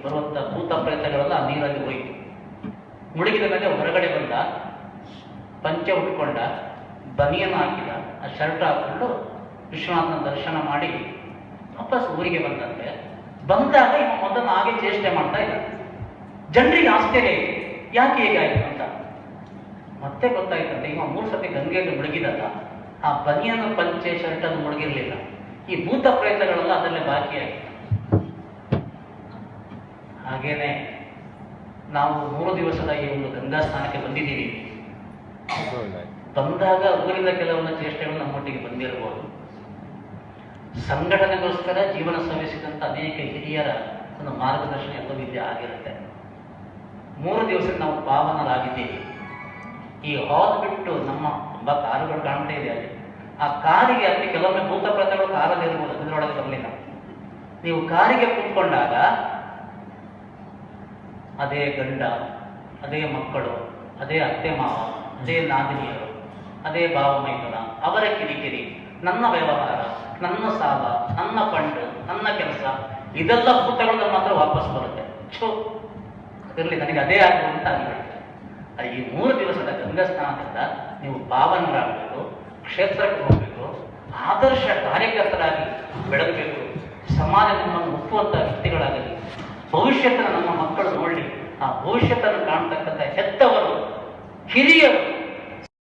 ಬರುವಂಥ ಭೂತ ಪ್ರೇತಗಳೆಲ್ಲ ಆ ನೀರಲ್ಲಿ ಹೋಯಿತು. ಮುಳುಗಿದ ಮೇಲೆ ಹೊರಗಡೆ ಬಂದ, ಪಂಚೆ ಉಟ್ಕೊಂಡ, ಬನಿಯನ್ನು ಹಾಕಿದ, ಆ ಶರ್ಟ್ ಹಾಕೊಂಡು ವಿಶ್ವನಾಥನ ದರ್ಶನ ಮಾಡಿ ವಾಪಸ್ ಊರಿಗೆ ಬಂದಂತೆ. ಬಂದಾಗ ಇವ ಮೊದಲು ಹಾಗೆ ಚೇಷ್ಟೆ ಮಾಡ್ತಾ ಇಲ್ಲ. ಜನರಿಗೆ ಆಶ್ಚರ್ಯ ಇದೆ, ಯಾಕೆ ಹೇಗಾಯ್ತು ಅಂತ. ಮತ್ತೆ ಗೊತ್ತಾಯ್ತಂತೆ ಇವ 3 ಸತಿ ಗಂಗೆಯಲ್ಲಿ ಮುಳುಗಿದಲ್ಲ, ಆ ಬನಿಯನ್ನು ಪಂಚೆ ಶರ್ಟ್ ಅದು ಮುಳುಗಿರ್ಲಿಲ್ಲ, ಈ ಭೂತ ಪ್ರಯತ್ನಗಳೆಲ್ಲ ಅದಲ್ಲೇ ಬಾಕಿಯಾಗಿತ್ತು. ಹಾಗೇನೆ ನಾವು 3 ದಿವಸದ ಈ ಒಂದು ಗಂಗಾ ಸ್ನಾನಕ್ಕೆ ಬಂದಿದ್ದೀವಿ. ಬಂದಾಗ ಊರಿನ ಕೆಲವೊಂದು ಚೇಷ್ಟೆಗಳು ನಮ್ಮೊಟ್ಟಿಗೆ ಬಂದಿರಬಹುದು. ಸಂಘಟನೆಗೋಸ್ಕರ ಜೀವನ ಶ್ರಮಿಸಿದಂಥ ಅನೇಕ ಹಿರಿಯರ ಒಂದು ಮಾರ್ಗದರ್ಶನ ಎಲ್ಲವೂ ಇಲ್ಲಿ ಆಗಿರುತ್ತೆ. 3 ದಿವಸಕ್ಕೆ ನಾವು ಪಾವನರಾಗಿದ್ದೀವಿ. ಈ ಹಾಲ್ ಬಿಟ್ಟು ನಮ್ಮ ತುಂಬ ಕಾರುಗಳು ಕಾಣ್ತಾ ಇದೆ ಅಲ್ಲಿ. ಆ ಕಾರಿಗೆ ಅಲ್ಲಿ ಕೆಲವೊಮ್ಮೆ ಭೂತ ಪ್ರೇತಗಳು ಕಾರಲ್ಲಿ ಇರ್ಬೋದು, ಅದರೊಳಗೆ ಬರಲಿಲ್ಲ. ನೀವು ಕಾರಿಗೆ ಕೂತ್ಕೊಂಡಾಗ ಅದೇ ಗಂಡ, ಅದೇ ಮಕ್ಕಳು, ಅದೇ ಅತ್ತೆ ಮಾವ, ಅದೇ ನಾದಿನಿಯರು, ಅದೇ ಭಾವ ಮೈಥುನ, ಅವರ ಕಿರಿಕಿರಿ, ನನ್ನ ವ್ಯವಹಾರ, ನನ್ನ ಸಾಲ, ನನ್ನ ಫಂಡ್, ನನ್ನ ಕೆಲಸ, ಇದೆಲ್ಲ ಭೂತಗಳು ಮಾತ್ರ ವಾಪಸ್ ಬರುತ್ತೆ. ಇರಲಿ, ನನಗೆ ಅದೇ ಆಗಬೇಕು ಅಂತ ಆಗಿಬಿಡುತ್ತೆ. ಈ 3 ದಿವಸದ ಗಂಗಾ ಸ್ನಾನದಿಂದ ನೀವು ಪಾವನರಾಗಬೇಕು, ಕ್ಷೇತ್ರಕ್ಕೆ ಹೋಗಬೇಕು, ಆದರ್ಶ ಕಾರ್ಯಕರ್ತರಾಗಿ ಬೆಳಗಬೇಕು, ಸಮಾಜ ನಮ್ಮನ್ನು ಒಪ್ಪುವಂಥ ವ್ಯಕ್ತಿಗಳಾಗಲಿ, ಭವಿಷ್ಯತ್ತನ್ನು ನಮ್ಮ ಮಕ್ಕಳು ನೋಡಲಿ, ಆ ಭವಿಷ್ಯತ್ತನ್ನು ಕಾಣ್ತಕ್ಕಂಥ ಹೆತ್ತವರು, ಹಿರಿಯರು